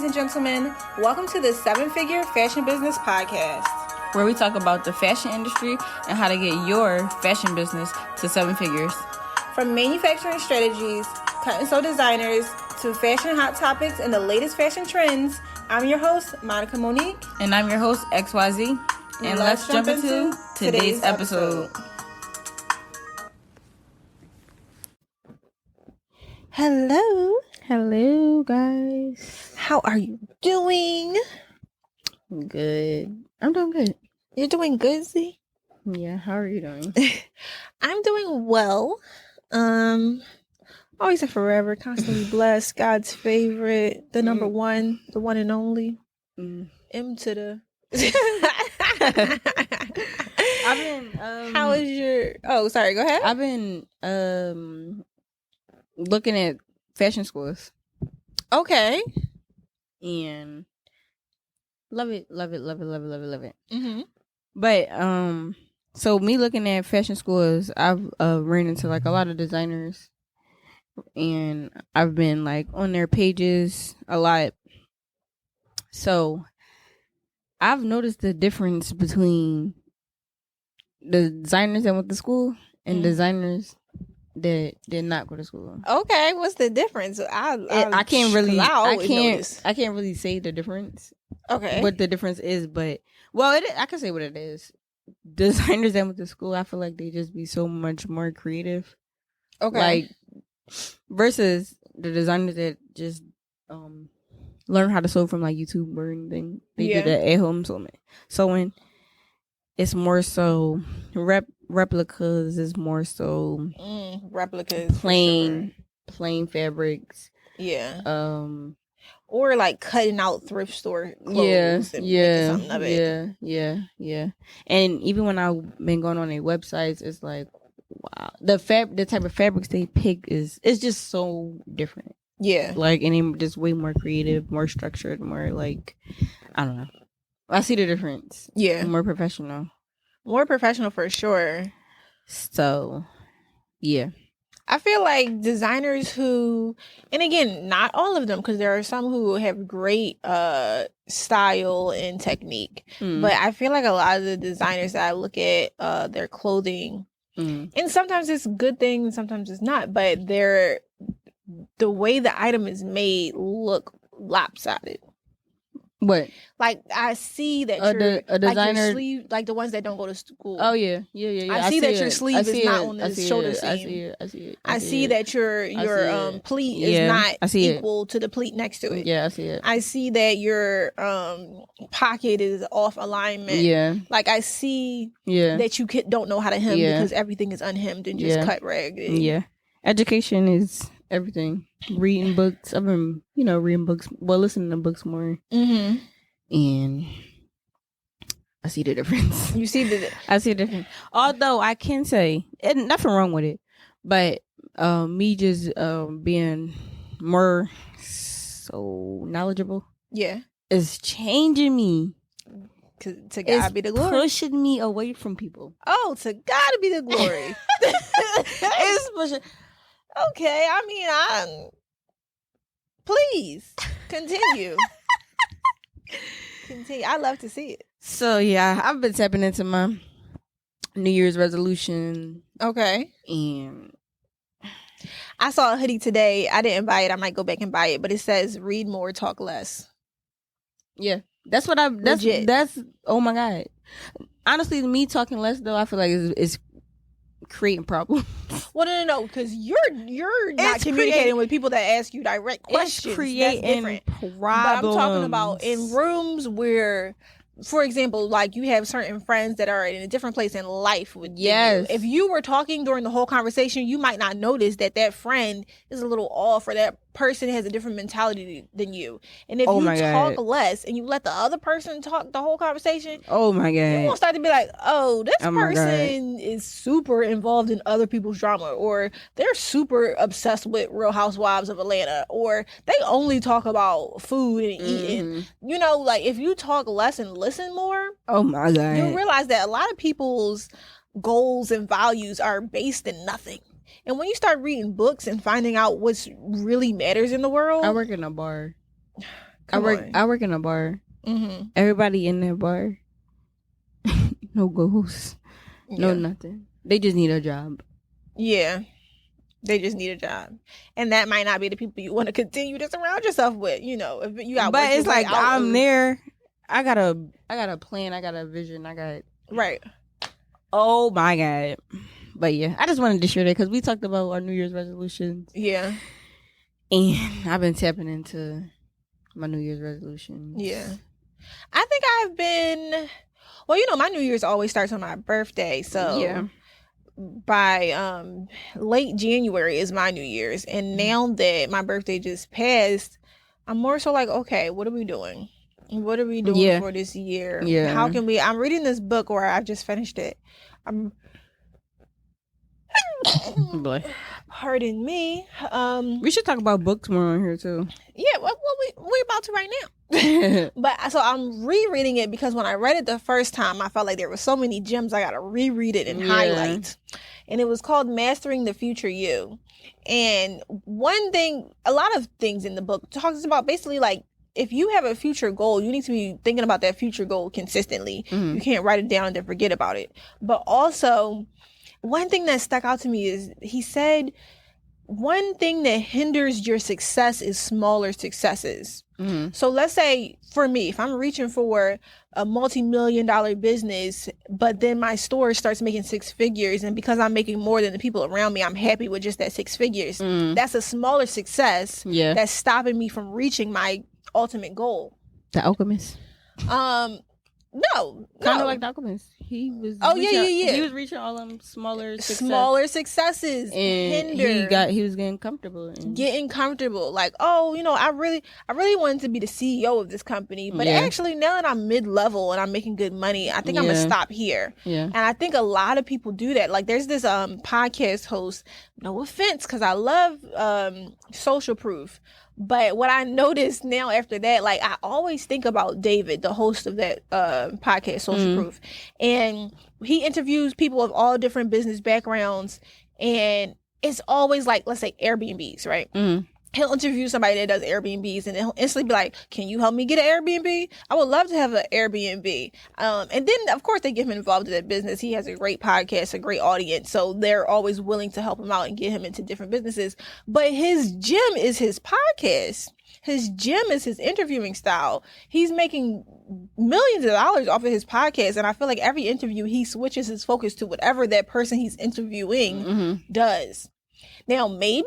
and gentlemen. Welcome to the 7-Figure Fashion Business Podcast, where we talk about the fashion industry and how to get your fashion business to 7 figures. From manufacturing strategies, cut and sew designers, to fashion hot topics and the latest fashion trends, I'm your host, Monica Monique. And I'm your host, XYZee. And let's jump into today's episode. Hello, guys. How are you doing? Good. I'm doing good. You're doing good, Z? Yeah, how are you doing? I'm doing well. Always and forever, constantly blessed, God's favorite, the number one, the one and only. M to the. I've been. How is your? Oh, sorry. Go ahead. I've been looking at fashion schools. Okay. And love it. Mm-hmm. But so me looking at fashion schools, I've ran into like a lot of designers, and I've been like on their pages a lot. So I've noticed the difference between the designers that went to school and designers that did not go to school. Okay, what's the difference? I can't really say the difference. Okay, what the difference is, but I can say what it is. Designers that went to school, I feel like they just be so much more creative. Okay, like versus the designers that just learn how to sew from like YouTube or anything. They do that at home sewing. It's more so replicas. Is more so replicas, plain fabrics. Yeah. Or like cutting out thrift store clothes and making something of it. Yeah. And even when I've been going on their websites, it's like, wow, the type of fabrics they pick it's just so different. Yeah. Like, and they're just way more creative, more structured, more like, I don't know. I see the difference. Yeah. More professional. More professional for sure. So, yeah. I feel like designers who, and again, not all of them, because there are some who have great style and technique. But I feel like a lot of the designers that I look at their clothing, and sometimes it's a good thing, and sometimes it's not, but the way the item is made look lopsided. What? Like, I see that you're a designer, like your sleeve, like the ones that don't go to school. Oh yeah. I see that your sleeve is not on the shoulder seam. I see it. I see that your pleat is not equal to the pleat next to it. Yeah, I see it. I see that your pocket is off alignment. Yeah. Like, I see that you don't know how to hem because everything is unhemmed and just cut ragged. Yeah. Education is everything. Reading books. I've been, reading books. Well, listening to books more. Mm-hmm. And I see the difference. You see I see the difference. Although I can say, and nothing wrong with it, but me just being more so knowledgeable. Yeah. Is changing me. To God be the glory. Pushing me away from people. Oh, to God be the glory. It's pushing. Okay, I mean, please continue. I love to see it. So yeah, I've been tapping into my New Year's resolution. Okay. And I saw a hoodie today. I didn't buy it. I might go back and buy it, but it says "Read more, talk less." Yeah, that's what that's oh my God. Honestly, me talking less though, I feel like is creating problems. Well, no, because you're not communicating with people that ask you direct questions. It's creating problems. But I'm talking about in rooms where, for example, like you have certain friends that are in a different place in life with you. If you were talking during the whole conversation, you might not notice that friend is a little off, or that person has a different mentality than you. And if you talk less and you let the other person talk the whole conversation, oh my God, you won't start to be like, oh, this person is super involved in other people's drama, or they're super obsessed with Real Housewives of Atlanta, or they only talk about food and eating. Like if you talk less and listen more, oh my God, you realize that a lot of people's goals and values are based in nothing. And when you start reading books and finding out what really matters in the world. I work in a bar. I work in a bar. Mm-hmm. Everybody in that bar, no goals, no nothing. They just need a job. Yeah. They just need a job, and that might not be the people you want to continue to surround yourself with. You know, if you got. But it's like I'm there. I got a plan. I got a vision. I got right. Oh my God! But yeah, I just wanted to share that because we talked about our New Year's resolutions. Yeah, and I've been tapping into my New Year's resolutions. Yeah, I think I've been. Well, you know, my New Year's always starts on my birthday, so yeah. By late January is my New Year's, and now that my birthday just passed, I'm more so like, okay, what are we doing? What are we doing for this year? Yeah. How can we? I'm reading this book, or I just finished it. I'm. Boy. Pardon me. We should talk about books more on here too. Yeah, well, we about to right now. But so I'm rereading it because when I read it the first time, I felt like there were so many gems I got to reread it and highlight. And it was called Mastering the Future You. And one thing, a lot of things in the book talks about basically like, if you have a future goal, you need to be thinking about that future goal consistently. Mm-hmm. You can't write it down and then forget about it. But also, one thing that stuck out to me is he said, one thing that hinders your success is smaller successes. Mm-hmm. So let's say for me, if I'm reaching for a multi-million-dollar business, but then my store starts making 6 figures, and because I'm making more than the people around me, I'm happy with just that 6 figures. Mm. That's a smaller success that's stopping me from reaching my ultimate goal. The Alchemist. No. Kind of like The Alchemist. He was. He was reaching all them smaller successes. And he was getting comfortable. Getting comfortable. Like, oh, you know, I really wanted to be the CEO of this company, but actually now that I'm mid-level and I'm making good money, I think I'm gonna stop here. Yeah. And I think a lot of people do that. Like, there's this podcast host. No offense, because I love Social Proof. But what I noticed now after that, like, I always think about David, the host of that podcast, Social Proof. And he interviews people of all different business backgrounds. And it's always like, let's say, Airbnbs, right? He'll interview somebody that does Airbnbs, and he'll instantly be like, can you help me get an Airbnb? I would love to have an Airbnb. And then, of course, they get him involved in that business. He has a great podcast, a great audience. So they're always willing to help him out and get him into different businesses. But his gem is his podcast. His gem is his interviewing style. He's making millions of dollars off of his podcast. And I feel like every interview, he switches his focus to whatever that person he's interviewing does. Now, maybe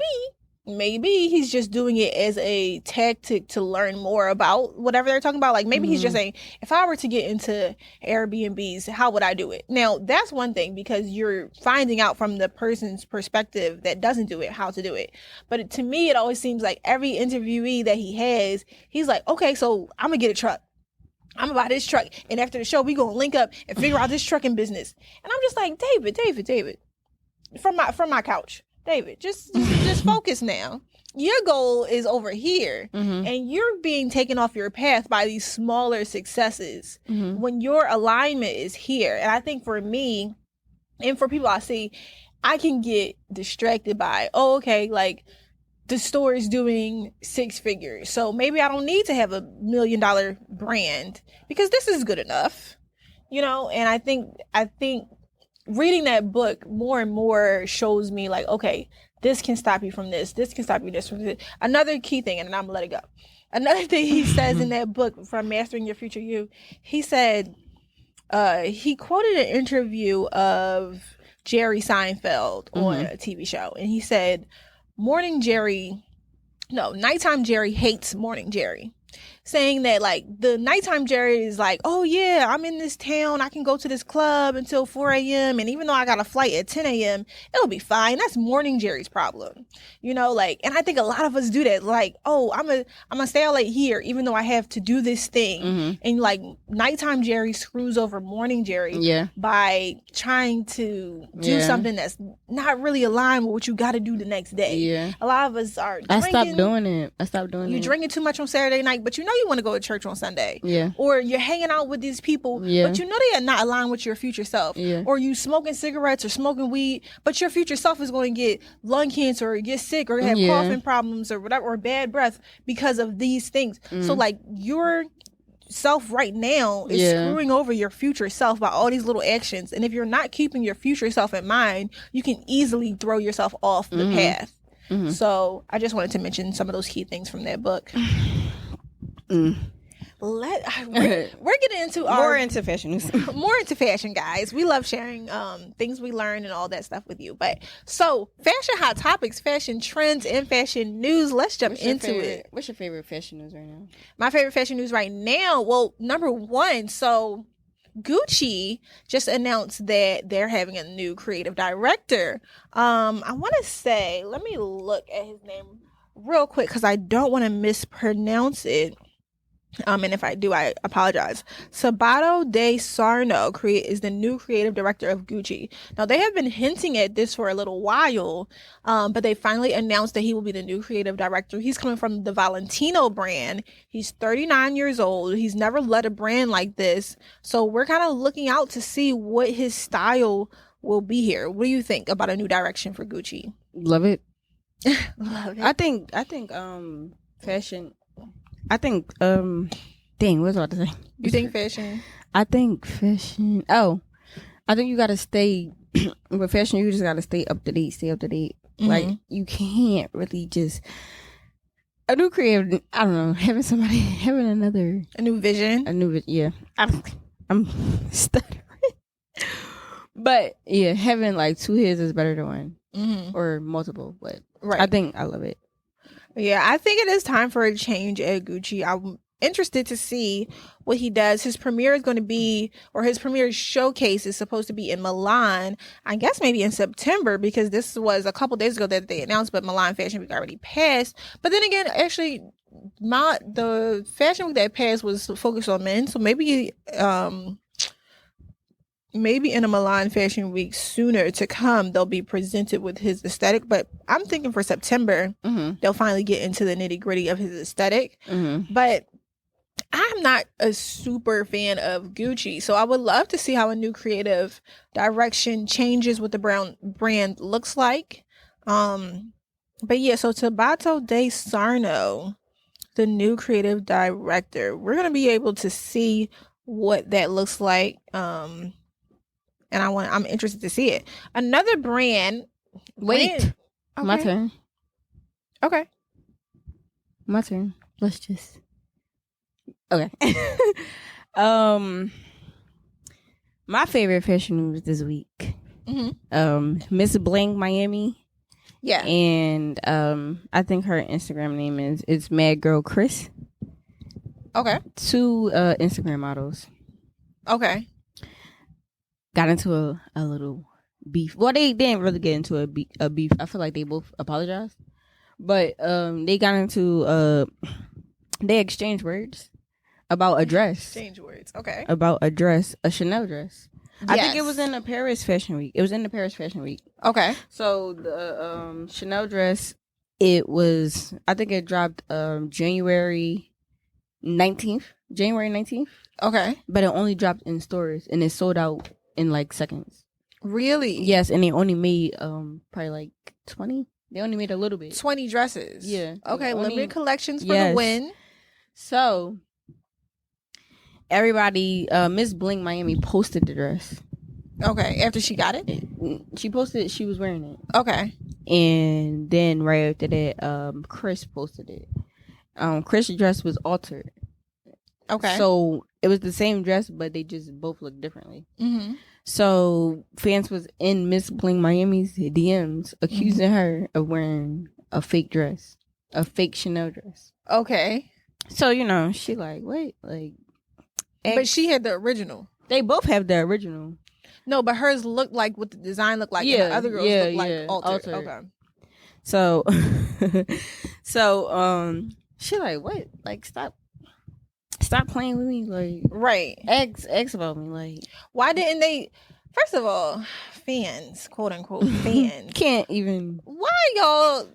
he's just doing it as a tactic to learn more about whatever they're talking about. Like, maybe he's just saying, if I were to get into Airbnbs, how would I do it? Now, that's one thing, because you're finding out from the person's perspective that doesn't do it, how to do it. But to me, it always seems like every interviewee that he has, he's like, okay, so I'm gonna get a truck. I'm gonna buy this truck. And after the show, we gonna link up and figure out this trucking business. And I'm just like, David, from my couch. David, just focus now. Your goal is over here, and you're being taken off your path by these smaller successes when your alignment is here. And I think for me, and for people I see, I can get distracted by, like, the store is doing 6 figures, so maybe I don't need to have a $1 million brand because this is good enough, you know. And I think reading that book more and more shows me, like, okay, this can stop you from this. This can stop you from this. Another key thing, and then I'm gonna let it go. Another thing he says in that book, from Mastering Your Future You, he said, he quoted an interview of Jerry Seinfeld on a TV show. And he said, nighttime Jerry hates morning Jerry. Saying that, like, the nighttime Jerry is like, oh yeah, I'm in this town, I can go to this club until 4 a.m. and even though I got a flight at 10 a.m. it'll be fine. That's morning Jerry's problem, you know. Like, and I think a lot of us do that. Like, oh, I'm gonna stay out late here even though I have to do this thing. And like, nighttime Jerry screws over morning Jerry by trying to do something that's not really aligned with what you got to do the next day. A lot of us are drinking. I stopped doing it. You're drinking too much on Saturday night, but you know know you want to go to church on Sunday. Yeah. Or you're hanging out with these people, Yeah. but you know they are not aligned with your future self. Yeah. Or you smoking cigarettes or smoking weed, but your future self is going to get lung cancer or get sick or have coughing problems or whatever, or bad breath because of these things. So like your self right now is screwing over your future self by all these little actions. And if you're not keeping your future self in mind, you can easily throw yourself off the path. So I just wanted to mention some of those key things from that book. We're getting into more into fashion news. More into fashion, guys. We love sharing things we learn and all that stuff with you. But so fashion hot topics, fashion trends, and fashion news. Let's jump into it. What's your favorite fashion news right now? My favorite fashion news right now, well, number one, so Gucci just announced that they're having a new creative director. I want to say, let me look at his name real quick because I don't want to mispronounce it. And if I do, I apologize. Sabato De Sarno is the new creative director of Gucci. Now, they have been hinting at this for a little while, but they finally announced that he will be the new creative director. He's coming from the Valentino brand. He's 39 years old. He's never led a brand like this. So we're kind of looking out to see what his style will be here. What do you think about a new direction for Gucci? Love it. Love it. I think fashion. I think dang, what was I about to say? You think fashion? I think fashion. Oh, I think you gotta stay with fashion. You just gotta stay up to date. Like you can't really just a new creative. I don't know. Having A new vision. Yeah. I'm stuttering. But yeah, having like two heads is better than one or multiple. But I think I love it. Yeah, I think it is time for a change at Gucci. I'm interested to see what he does. His premiere is going to be, or his premiere showcase is supposed to be in Milan, I guess maybe in September, because this was a couple days ago that they announced, but Milan Fashion Week already passed. But then again, actually, the Fashion Week that passed was focused on men, so maybe in a Milan Fashion Week sooner to come, they'll be presented with his aesthetic. But I'm thinking for September, they'll finally get into the nitty gritty of his aesthetic. But I'm not a super fan of Gucci, so I would love to see how a new creative direction changes what the brand looks like. But yeah, so Sabato De Sarno, the new creative director, we're going to be able to see what that looks like. And I'm interested to see it. Another brand. Wait. Okay. My turn. Okay. My turn. Let's just. Okay. My favorite fashion news this week. Miss Bling Miami. Yeah. And I think her Instagram name is Mad Girl Chris. Okay. 2 Instagram models. Okay. Got into a little beef. Well, they didn't really get into a beef. I feel like they both apologized, but they got into they exchanged words about a dress. Okay. About a dress, a Chanel dress. Yes. I think it was in the Paris Fashion Week. Okay. So the Chanel dress, I think it dropped January 19th. Okay. But it only dropped in stores and it sold out in like seconds. Really? Yes, and they only made probably like 20. They only made a little bit. 20 dresses. Yeah. Okay, limited collections for the win. So everybody, Miss Bling Miami posted the dress. Okay, after she got it? She posted she was wearing it. Okay. And then right after that, Chris posted it. Chris' dress was altered. Okay. So it was the same dress, but they just both looked differently. So fans was in Miss Bling Miami's DMs accusing her of wearing a fake dress, a fake Chanel dress. Okay. So, she like, wait, like. But she had the original. They both have the original. No, but hers looked like what the design looked like. Yeah. And the other girls looked like altered. Okay. So, she like, what? Like, stop playing with me, like, right. X about me, like, why didn't they? First of all, fans, quote unquote fans, can't even. Why y'all?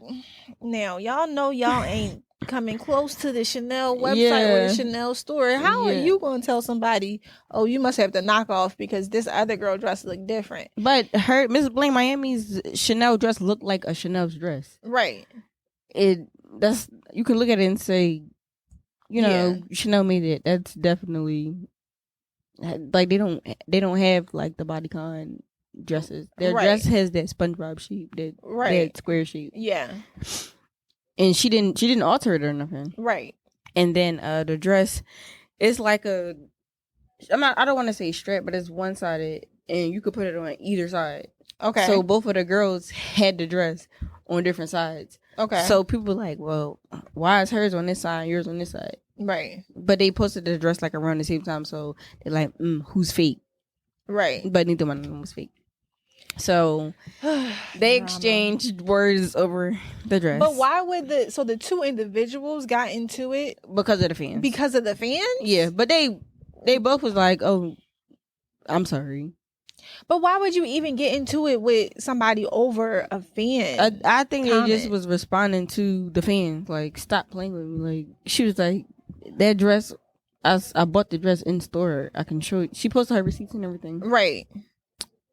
Now y'all know y'all ain't coming close to the Chanel website or the Chanel store. How are you going to tell somebody, oh, you must have the knockoff because this other girl dress look different? But Miss Bling Miami's Chanel dress looked like a Chanel's dress. Right. You can look at it and say, Chanel made it. That's definitely like they don't have like the bodycon dresses. Their dress has that SpongeBob shape, that square shape. Yeah. And she didn't alter it or nothing. Right. And then the dress is like I don't want to say strap, but it's one sided and you could put it on either side. Okay. So both of the girls had the dress on different sides. Okay. So people were like, well, why is hers on this side and yours on this side? Right. But they posted the dress like around the same time, so they're like, who's fake? Right. But neither one of them was fake. So they exchanged words over the dress. But why would the two individuals got into it? Because of the fans. Because of the fans? Yeah, but they both was like, oh, I'm sorry. But why would you even get into it with somebody over a fan? I think comment? They just was responding to the fans, like, stop playing with me. Like, she was like, that dress, I bought the dress in store. I can show you. She posted her receipts and everything. Right.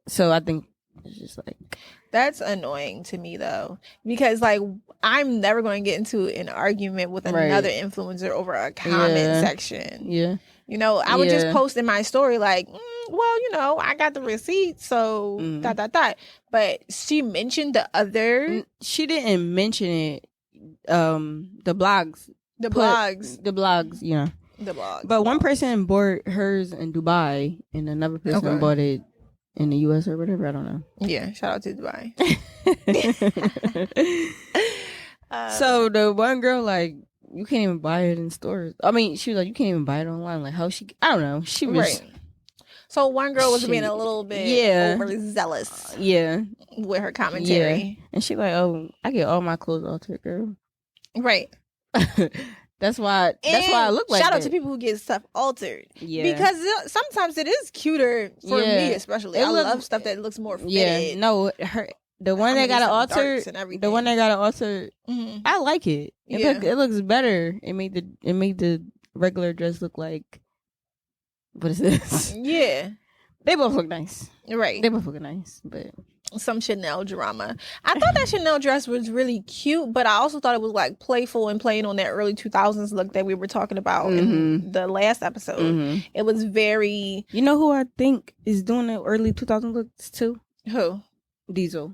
So I think it's just like, that's annoying to me though, because like I'm never going to get into an argument with another influencer over a comment section. Yeah. I would just post in my story like, well, I got the receipt, so ... But she mentioned the other. She didn't mention it. The blogs. The blogs. But one person bought hers in Dubai, and another person bought it in the US or whatever. I don't know. Yeah, shout out to Dubai. So the one girl, like, you can't even buy it in stores. I mean, she was like, you can't even buy it online. Like, how she? I don't know. She was right. So one girl was being a little bit overly zealous. With her commentary. Yeah. And she like, oh, I get all my clothes altered, girl. Right. That's why I look like that. Shout out to people who get stuff altered. Yeah. Because sometimes it is cuter for me, especially. I love stuff that looks more fitted. Yeah. No, the one that got it altered, I like it. It looks better. It made the regular dress look like, what is this? Yeah. They both look nice. Right. They both look nice, but some Chanel drama. I thought that Chanel dress was really cute, but I also thought it was like playful and playing on that early 2000s look that we were talking about in the last episode. It was very... You know who I think is doing the early 2000s looks too? Who? Diesel.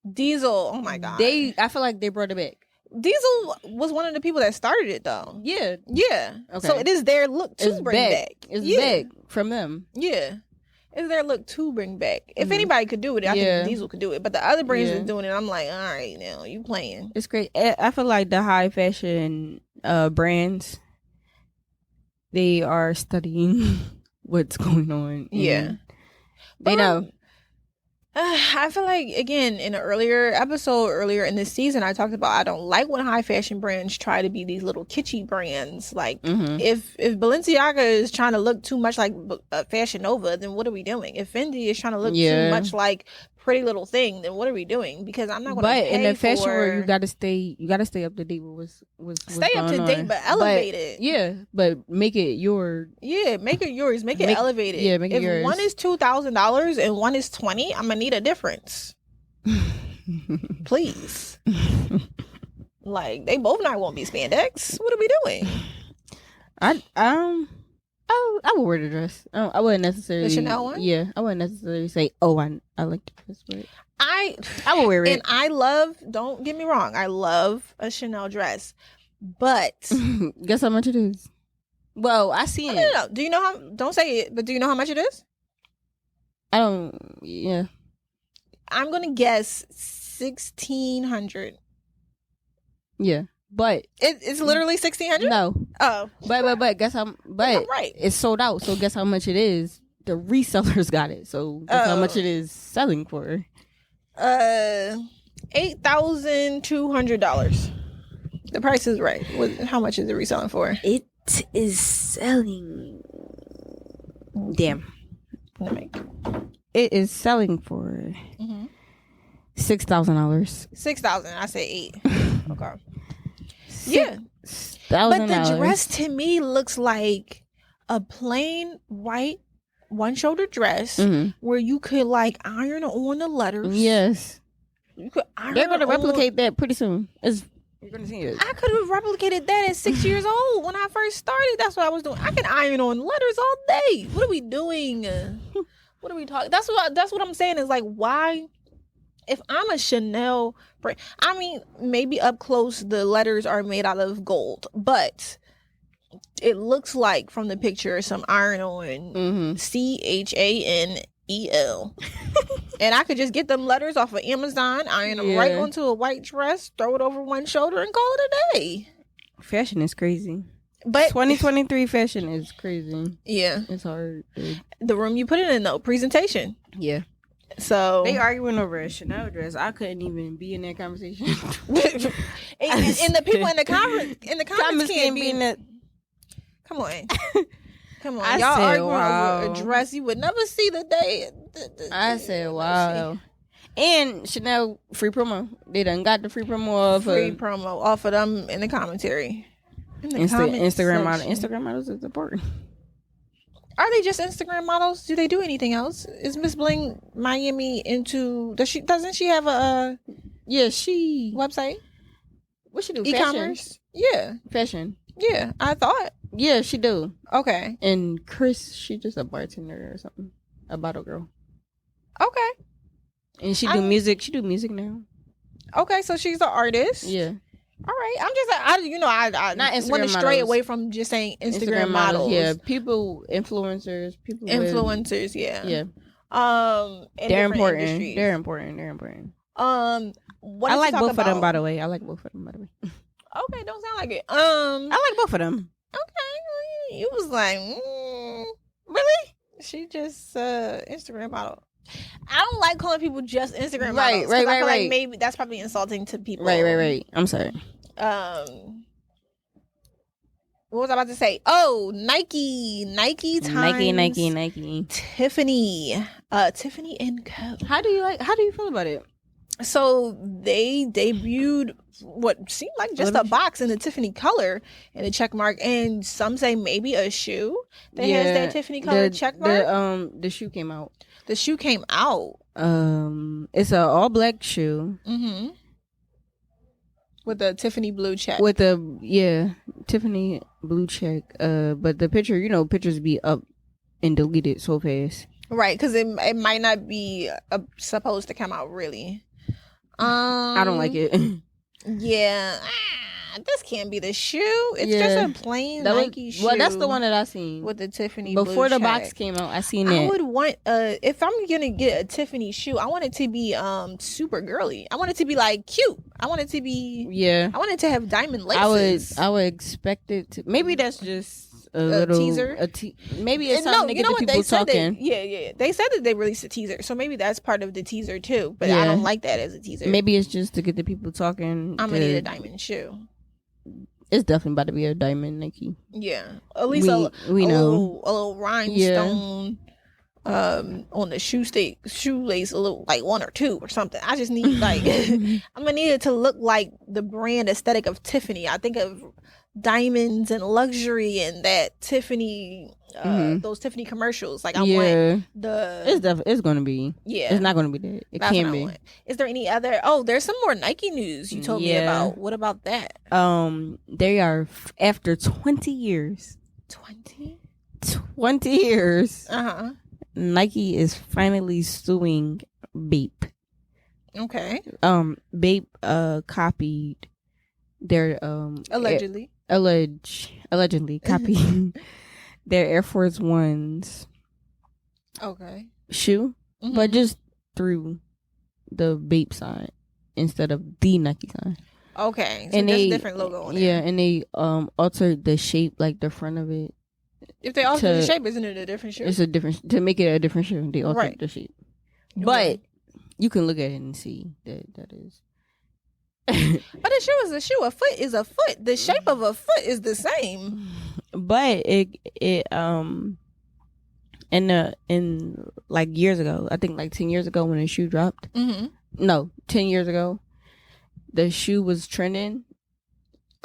Oh my God. I feel like they brought it back. Diesel was one of the people that started it though. Yeah. Okay. So it is their look to bring back. It's back from them. Yeah. It's their look to bring back. If anybody could do it, I think Diesel could do it. But the other brands are doing it. I'm like, all right, now you playing. It's great. I feel like the high fashion brands, they are studying what's going on. Yeah. They know. I feel like, again, in an earlier in this season, I talked about I don't like when high fashion brands try to be these little kitschy brands. Like, if Balenciaga is trying to look too much like Fashion Nova, then what are we doing? If Fendi is trying to look too much like Pretty Little Thing, then what are we doing? Because I'm not going to pay in the fashion world, you gotta stay up to date with what's stay up to date, but elevate it. Yeah, but make it your. Yeah, make it yours. Make it elevated. Yeah, make it yours. If one is $2,000 and one is $20, I'm gonna need a difference. Please. Like, they both not gonna be spandex. What are we doing? I would wear the dress. I wouldn't necessarily. The Chanel one? Yeah, I wouldn't necessarily say, I like the dress, but I would wear it. And don't get me wrong, I love a Chanel dress, but guess how much it is? Well, I see it. No. Do you know how? Don't say it, but do you know how much it is? I don't. Yeah. I'm gonna guess 1,600. Yeah. But it's literally 1,600. No. Oh. But guess how? But right. It's sold out. So guess how much it is? The resellers got it. So guess how much it is selling for? $8,200. The price is right. How much is it reselling for? It is selling. Damn. It is selling for $6,000. $6,000. I say $8,000. Okay. Yeah. But the dress to me looks like a plain white one-shoulder dress where you could like iron on the letters. Yes. You could iron. They're going to replicate that pretty soon. You're going to see it. I could have replicated that at 6 years old when I first started. That's what I was doing. I can iron on letters all day. What are we doing? What are we talking? That's what I'm saying is like, why? If I'm a Chanel brand, I mean, maybe up close the letters are made out of gold, but it looks like from the picture some iron on CHANEL. And I could just get them letters off of Amazon, iron them right onto a white dress, throw it over one shoulder, and call it a day. Fashion is crazy. But 2023 fashion is crazy. Yeah. It's hard. The room you put it in, though, presentation. Yeah. So they arguing over a Chanel dress. I couldn't even be in that conversation. and the people in the comments can't be in that. Come on. Come on. Y'all arguing over a dress you would never see the day. I said, wow. And Chanel free promo. They done got the free promo off of them in the commentary. Instagram models is important. Are they just Instagram models? Do they do anything else? Is Miss Bling Miami into? Doesn't she have a? She website. What she do? E-commerce. Fashion. Yeah, I thought. Yeah, she do. Okay. And Chris, she just a bartender or something. A bottle girl. Okay. And she do music. She do music now. Okay, so she's an artist. Yeah. All right, I'm just, I not Instagram want to stray models. away from just saying Instagram models. Yeah, influencers. Yeah. They're important. They're important. I like both of them, by the way. Okay, don't sound like it. I like both of them. Okay, you was like, really? She just Instagram model. I don't like calling people just Instagram models. I feel like maybe that's probably insulting to people. Right. I'm sorry. What was I about to say? Oh, Nike times Nike. Tiffany and Co. How do you feel about it? So they debuted what seemed like just a box in the Tiffany color and a check mark, and some say maybe a shoe that has that Tiffany color check mark. The shoe came out. The shoe came out. It's an all black shoe. Mm-hmm. With a Tiffany blue check. Tiffany blue check. But the picture, pictures be up and deleted so fast. Right, because it might not be supposed to come out really. I don't like it. Yeah. This can't be the shoe. It's just a plain Nike shoe. Well, that's the one that I seen with the Tiffany before blue the box came out. I seen it. I would want if I'm gonna get a Tiffany shoe, I want it to be super girly. I want it to be like cute. I want it to be I want it to have diamond laces. I would expect it to. Maybe that's just a little teaser. Maybe it's something to get the people talking. They said that they released a teaser, so maybe that's part of the teaser too. But I don't like that as a teaser. Maybe it's just to get the people talking. I'm gonna need a diamond shoe. It's definitely about to be a diamond Nike. Yeah, at least we know a little rhinestone on the shoelace, a little like one or two or something. I just need like I'm gonna need it to look like the brand aesthetic of Tiffany. I think of diamonds and luxury and that Tiffany those Tiffany commercials. Like I want it's gonna be it's not gonna be that. It can't be. Is there any other there's some more Nike news you told me about. What about that? They are after 20 years 20 years Nike is finally suing Bape. Okay. Bape copied their allegedly copied their Air Force Ones shoe, but just through the Bape sign instead of the Nike sign. Okay, so there's a different logo on it. Yeah, and they altered the shape, like the front of it. If they alter the shape, isn't it a different shoe? It's a different to make it a different shoe. They altered the shape, but you can look at it and see that is. But a shoe is a shoe. A foot is a foot. The shape of a foot is the same. But it in like years ago, I think like 10 years ago when the shoe dropped. No, 10 years ago, the shoe was trending.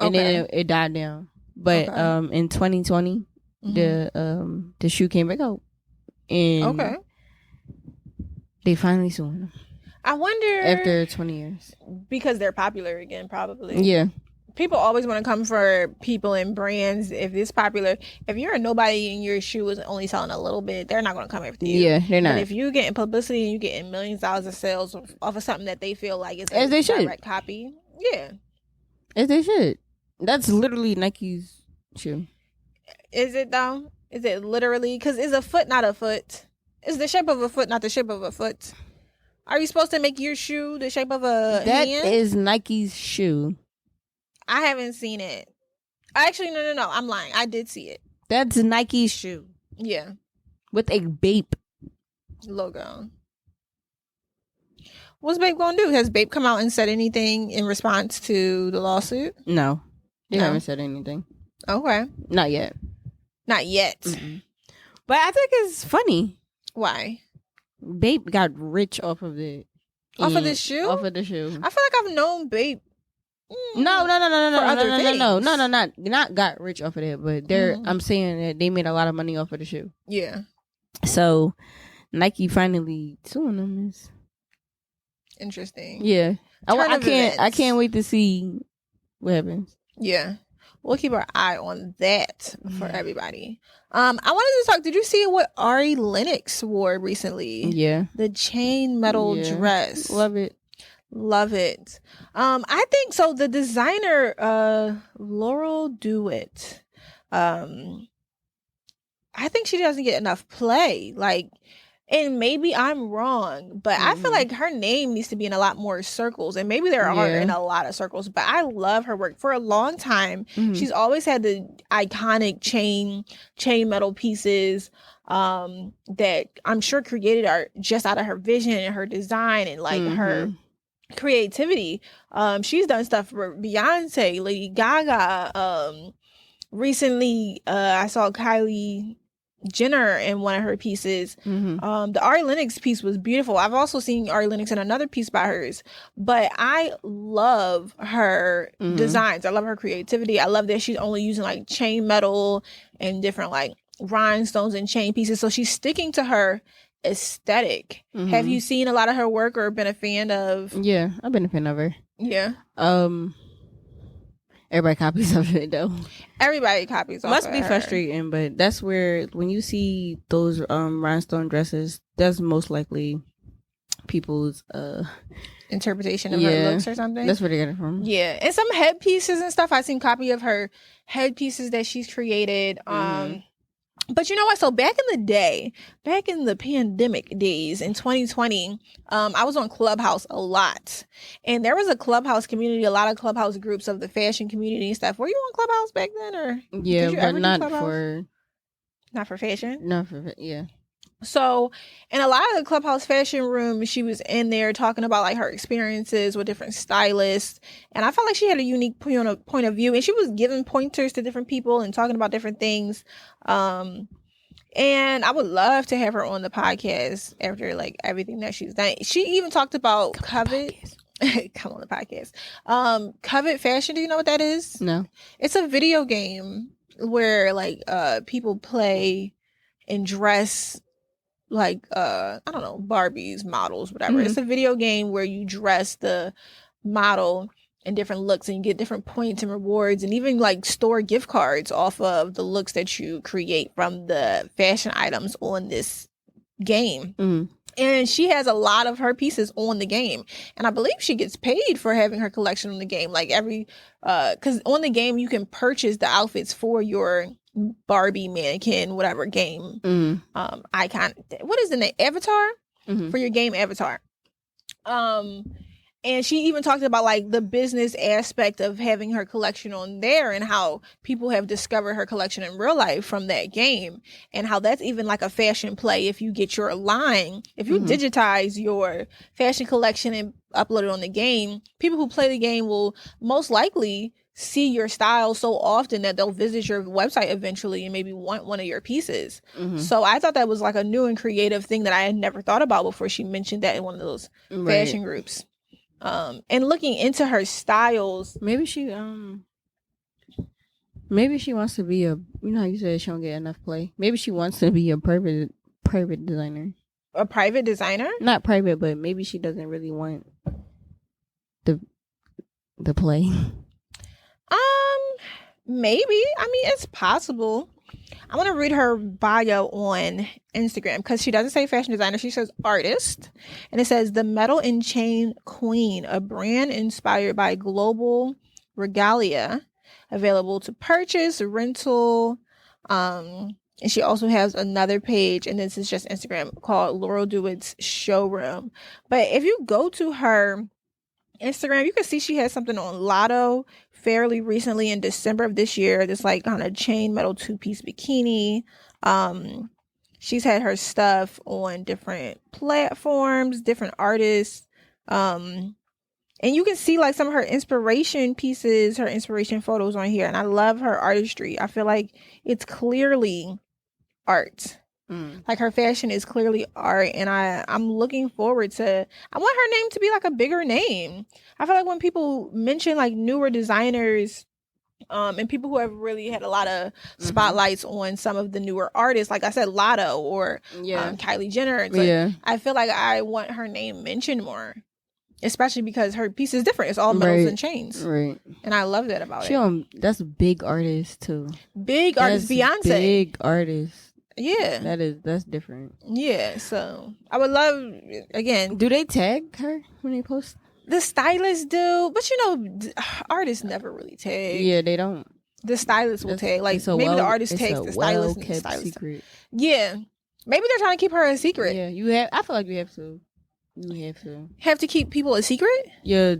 and then it died down. But in 2020, the shoe came back out, and they finally suing them. I wonder after 20 years because they're popular again, probably. Yeah. People always want to come for people and brands if it's popular. If you're a nobody and your shoe is only selling a little bit, they're not going to come after you. Yeah, they're not. But if you're getting publicity and you're getting millions of dollars of sales off of something that they feel like is as they direct should. copy, yeah, as they should. That's literally Nike's shoe. Is it though? Is it literally? Because is a foot not a foot? Is the shape of a foot not the shape of a foot? Are you supposed to make your shoe the shape of a That hand? is Nike's shoe. I haven't seen it. Actually, no. I'm lying. I did see it. That's Nike's shoe. Yeah. With a Bape logo. What's Bape gonna do? Has Bape come out and said anything in response to the lawsuit? No. They haven't said anything. Okay. Not yet. Not yet. Mm-mm. But I think it's funny. Why? Bape got rich off of it. Off of this shoe? Off of the shoe. I feel like I've known Bape. No, not got rich off of it, but they're I'm saying that they made a lot of money off of the shoe. Yeah. So Nike finally suing them is interesting. Yeah. I can't wait to see what happens. Yeah. We'll keep our eye on that for everybody. I wanted to talk. Did you see what Ari Lennox wore recently? Yeah. The chain metal dress. Love it. Love it. I think so. The designer, Laurel Dewitt, I think she doesn't get enough play. Like, and maybe I'm wrong, but I feel like her name needs to be in a lot more circles, and maybe there are in a lot of circles. But I love her work. For a long time, she's always had the iconic chain metal pieces that I'm sure created art just out of her vision and her design and like her creativity. She's done stuff for Beyonce, Lady Gaga. Recently, I saw Kylie Jenner in one of her pieces. The Ari Lennox piece was beautiful. I've also seen Ari Lennox in another piece by hers, but I love her designs. I love her creativity. I love that she's only using like chain metal and different like rhinestones and chain pieces. So she's sticking to her aesthetic. Have you seen a lot of her work or been a fan of? Yeah, I've been a fan of her. Yeah. Everybody copies of it though. Everybody copies. Must be frustrating, but that's where when you see those rhinestone dresses, that's most likely people's interpretation of her looks or something. That's where they get it from. Yeah, and some headpieces and stuff. I've seen copy of her headpieces that she's created. But you know what? So back in the day, back in the pandemic days in 2020, I was on Clubhouse a lot. And there was a Clubhouse community, a lot of Clubhouse groups of the fashion community and stuff. Were you on Clubhouse back then? Or yeah, but not for... Not for fashion? Not for... Yeah. So in a lot of the Clubhouse fashion room, she was in there talking about like her experiences with different stylists. And I felt like she had a unique point of view. And she was giving pointers to different people and talking about different things. And I would love to have her on the podcast after like everything that she's done. She even talked about Covet. Come on the podcast. Covet Fashion. Do you know what that is? No. It's a video game where like people play and dress like I don't know, Barbies, models, whatever. It's a video game where you dress the model in different looks and you get different points and rewards and even like store gift cards off of the looks that you create from the fashion items on this game. And she has a lot of her pieces on the game. And I believe she gets paid for having her collection on the game. Like every, because on the game, you can purchase the outfits for your Barbie mannequin, whatever game icon. What is the name? Avatar? For your game avatar. And she even talked about like the business aspect of having her collection on there and how people have discovered her collection in real life from that game and how that's even like a fashion play. If you get your line, if you digitize your fashion collection and upload it on the game, people who play the game will most likely see your style so often that they'll visit your website eventually and maybe want one of your pieces. So I thought that was like a new and creative thing that I had never thought about before she mentioned that in one of those fashion groups. And looking into her styles, maybe she Maybe she wants to be a. You know how you said she don't get enough play. Maybe she wants to be a private designer. A private designer? Not private, but maybe she doesn't really want the play. Maybe. I mean, it's possible. I want to read her bio on Instagram because she doesn't say fashion designer. She says artist. And it says the Metal and Chain Queen, a brand inspired by global regalia, available to purchase, rental. And she also has another page, and this is just Instagram, called Laurel Dewitt's Showroom. But if you go to her Instagram, you can see she had something on Lotto fairly recently in December of this year. This like on a chain metal 2-piece bikini. She's had her stuff on different platforms, different artists. And you can see like some of her inspiration pieces, her inspiration photos on here. And I love her artistry. I feel like it's clearly art. Like her fashion is clearly art, and I'm looking forward to. I want her name to be like a bigger name. I feel like when people mention like newer designers, and people who have really had a lot of spotlights on some of the newer artists, like I said, Lotto or Kylie Jenner. Like, I feel like I want her name mentioned more, especially because her piece is different. It's all metals and chains, right? And I love that about it. That's a big artist too. Big artist, Beyonce. Big artist. Yeah, that's different. Yeah, so I would love again. Do they tag her when they post? The stylists do, but you know, artists never really tag. Yeah, they don't. The stylist will tag. Like maybe the artist tags the stylist. And the stylist. Secret. Yeah, maybe they're trying to keep her a secret. Yeah, you have. I feel like you have to. You have to keep people a secret. Yeah,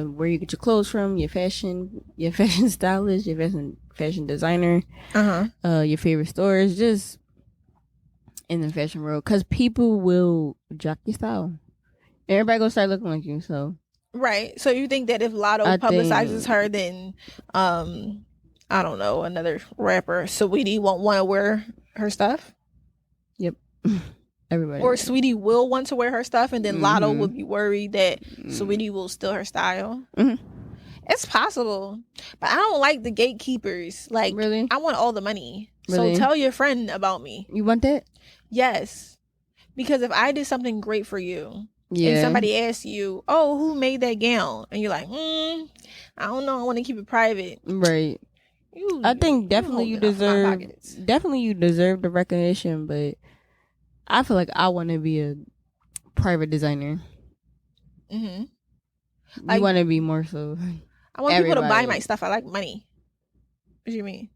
where you get your clothes from, your fashion stylist, your fashion designer, your favorite stores, just in the fashion world, because people will jock your style. Everybody gonna start looking like you. So right. So you think that if Lotto publicizes her, then I don't know, another rapper, Saweetie, won't want to wear her stuff? Yep. Everybody. Or Sweetie will want to wear her stuff, and then Lotto will be worried that Sweetie will steal her style. It's possible, but I don't like the gatekeepers. Like, really? I want all the money. Really? So tell your friend about me. You want that? Yes. Because if I did something great for you, and somebody asks you, oh, who made that gown? And you're like, I don't know. I want to keep it private. Right. I think definitely you deserve the recognition, but I feel like I want to be a private designer. You want to be more so. I want people to buy my stuff. I like money. What do you mean?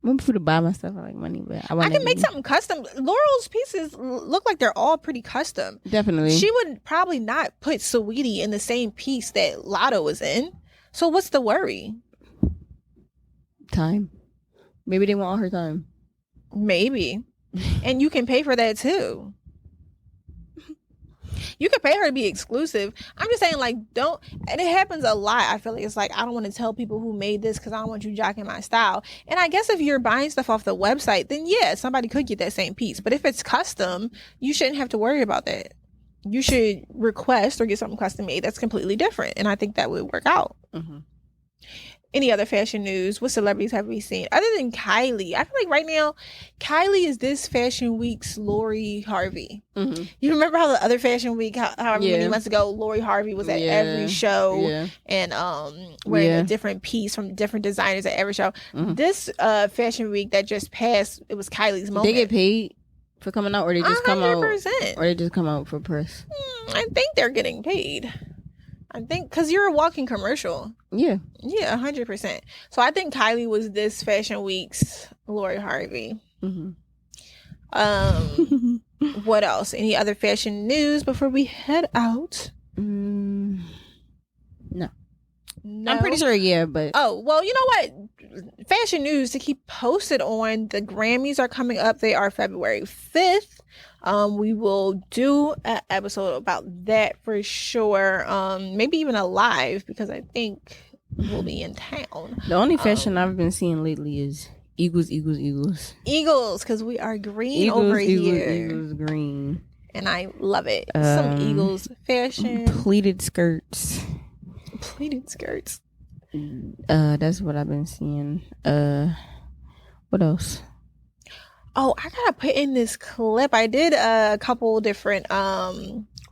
I want people to buy my stuff. I like money, but I can make something custom. Laurel's pieces look like they're all pretty custom. Definitely. She would probably not put Saweetie in the same piece that Lotto was in. So what's the worry? Time. Maybe they want all her time. Maybe. And you can pay for that too. You can pay her to be exclusive. I'm just saying, like, don't. And it happens a lot. I feel like it's like, I don't want to tell people who made this because I don't want you jocking my style. And I guess if you're buying stuff off the website, then yeah, somebody could get that same piece. But if it's custom, you shouldn't have to worry about that. You should request or get something custom made that's completely different. And I think that would work out. Any other fashion news? What celebrities have we seen other than Kylie? I feel like right now Kylie is this fashion week's Lori Harvey. You remember how the other fashion week, however many months ago, Lori Harvey was at every show and wearing a different piece from different designers at every show. This fashion week that just passed, it was Kylie's moment. They get paid for coming out, or they just 100%. Come out, or they just come out for press? I think they're getting paid. I think because you're a walking commercial. Yeah, 100%. So I think Kylie was this fashion week's Lori Harvey. What else? Any other fashion news before we head out? No. I'm pretty sure, but oh well, you know what? Fashion news to keep posted on. The Grammys are coming up. They are February 5th. We will do an episode about that for sure. Maybe even a live, because I think we'll be in town. The only fashion I've been seeing lately is Eagles, because we are green over here. Eagles green, and I love it. Some Eagles fashion, pleated skirts. That's what I've been seeing. What else? Oh, I gotta put in this clip. I did a couple different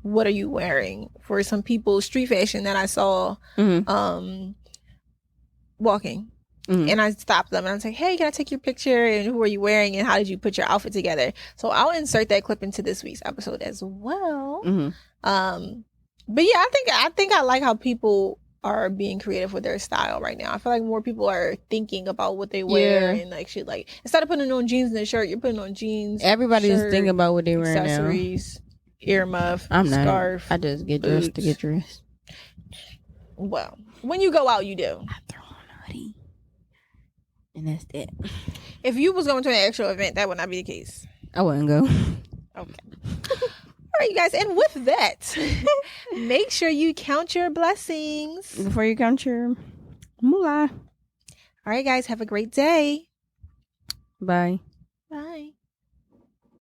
what are you wearing for some people street fashion that I saw walking. And I stopped them and I was like, hey, can I take your picture? And who are you wearing? And how did you put your outfit together? So I'll insert that clip into this week's episode as well. But yeah, I think I like how people are being creative with their style right now. I feel like more people are thinking about what they wear and like shit. Like instead of putting on jeans and a shirt, you're putting on jeans. Everybody's thinking about what they wear accessories, now. Earmuff, I'm scarf. Not. I just get dressed to get dressed. Well, when you go out, you do. I throw on a hoodie. And that's it. If you was going to an actual event, that would not be the case. I wouldn't go. Okay. All right, you guys. And with that, make sure you count your blessings before you count your moolah. All right, guys. Have a great day. Bye. Bye.